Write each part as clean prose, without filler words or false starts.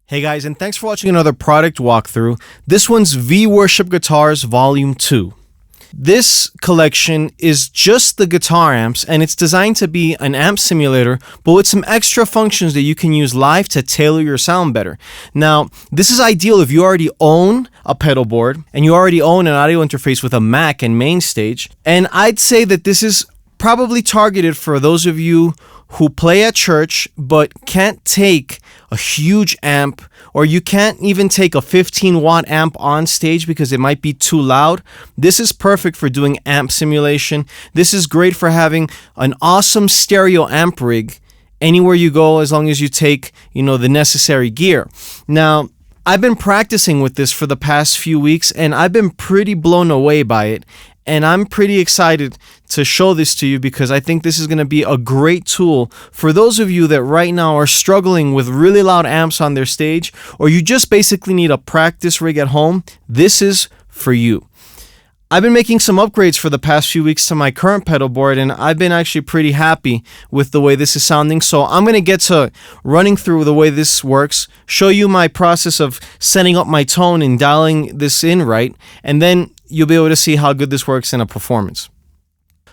Hey guys, and thanks for watching another product walkthrough. This one's V Worship Guitars Volume 2. This collection is just the guitar amps, and it's designed to be an amp simulator, but with some extra functions that you can use live to tailor your sound better. Now, this is ideal if you already own a pedal board, and you already own an audio interface with a Mac and Mainstage, and I'd say that this is probably targeted for those of you who play at church but can't take a huge amp, or you can't even take a 15-watt amp on stage because it might be too loud. This is perfect for doing amp simulation. This is great for having an awesome stereo amp rig anywhere you go, as long as you take, the necessary gear. Now, I've been practicing with this for the past few weeks, and I've been pretty blown away by it. And I'm pretty excited to show this to you because I think this is going to be a great tool for those of you that right now are struggling with really loud amps on their stage, or you just basically need a practice rig at home. This is for you. I've been making some upgrades for the past few weeks to my current pedal board, and I've been actually pretty happy with the way this is sounding. So I'm going to get to running through the way this works, show you my process of setting up my tone and dialing this in right, and then you'll be able to see how good this works in a performance.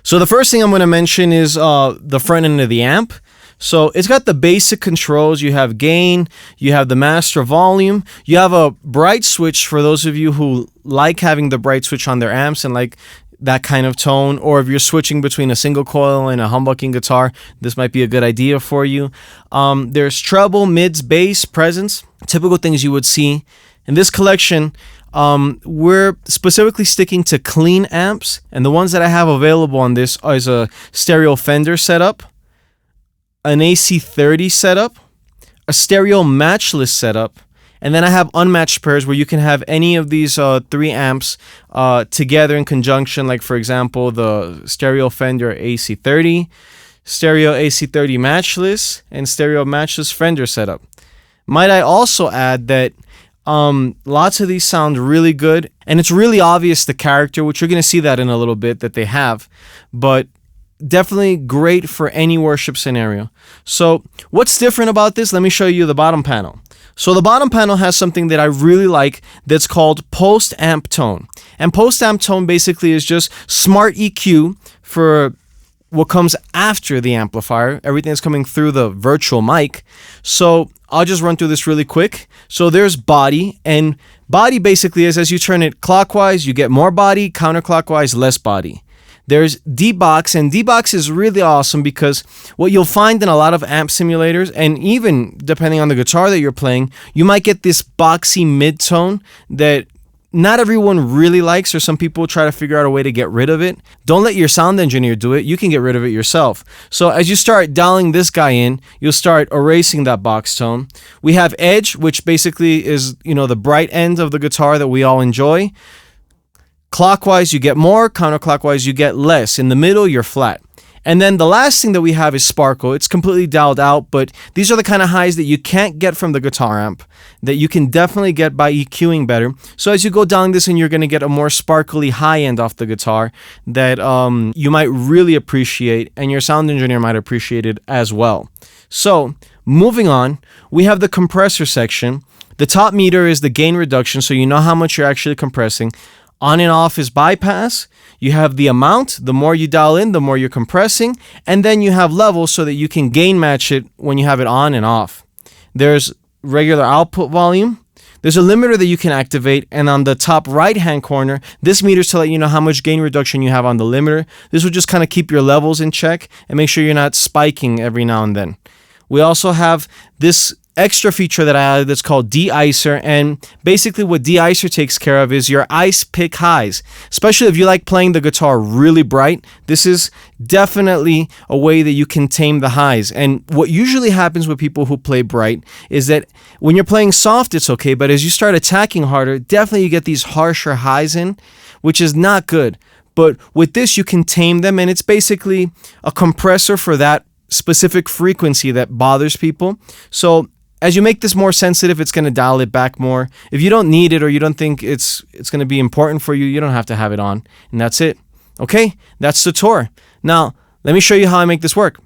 So the first thing I'm going to mention is the front end of the amp. So it's got the basic controls. You have gain, you have the master volume, you have a bright switch for those of you who like having the bright switch on their amps and like that kind of tone, or if you're switching between a single coil and a humbucking guitar, this might be a good idea for you. There's treble, mids, bass, presence, typical things you would see. In this collection, we're specifically sticking to clean amps, and the ones that I have available on this is a stereo Fender setup, an AC30 setup, a stereo Matchless setup, and then I have unmatched pairs where you can have any of these three amps together in conjunction, like for example the stereo Fender AC30, stereo AC30 Matchless, and stereo Matchless Fender setup. Might I also add that lots of these sound really good, and it's really obvious the character, which you're going to see that in a little bit that they have, but definitely great for any worship scenario. So what's different about this? Let me show you the bottom panel. So the bottom panel has something that I really like that's called post amp tone, and post amp tone basically is just smart EQ for what comes after the amplifier. Everything that's coming through the virtual mic. So I'll just run through this really quick. So there's body, and body basically is as you turn it clockwise, you get more body, counterclockwise, less body. There's D-Box, and D-Box is really awesome because what you'll find in a lot of amp simulators, and even depending on the guitar that you're playing, you might get this boxy mid-tone that not everyone really likes, or some people try to figure out a way to get rid of it. Don't let your sound engineer do it. You can get rid of it yourself. So as you start dialing this guy in, you'll start erasing that box tone. We have edge, which basically is, the bright end of the guitar that we all enjoy. Clockwise, you get more. Counterclockwise, you get less. In the middle, you're flat. And then the last thing that we have is sparkle. It's completely dialed out, but these are the kind of highs that you can't get from the guitar amp that you can definitely get by EQing better. So as you go down this, and you're going to get a more sparkly high end off the guitar that you might really appreciate, and your sound engineer might appreciate it as well. So moving on, we have the compressor section. The top meter is the gain reduction, so you know how much you're actually compressing. On and off is bypass. You have the amount. The more you dial in, the more you're compressing. And then you have levels so that you can gain match it when you have it on and off. There's regular output volume. There's a limiter that you can activate. And on the top right-hand corner, this meter's to let you know how much gain reduction you have on the limiter. This will just kind of keep your levels in check and make sure you're not spiking every now and then. We also have this extra feature that I added that's called de-icer, and basically what de-icer takes care of is your ice pick highs. Especially if you like playing the guitar really bright, this is definitely a way that you can tame the highs. And what usually happens with people who play bright is that when you're playing soft, it's okay, but as you start attacking harder, definitely you get these harsher highs in, which is not good. But with this, you can tame them, and it's basically a compressor for that specific frequency that bothers people. So as you make this more sensitive, it's going to dial it back more. If you don't need it, or you don't think it's going to be important for you, you don't have to have it on. And that's it. Okay, that's the tour. Now, let me show you how I make this work.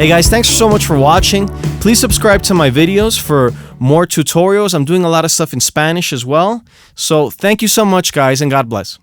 Hey guys, thanks so much for watching. Please subscribe to my videos for more tutorials. I'm doing a lot of stuff in Spanish as well. So thank you so much, guys, and God bless.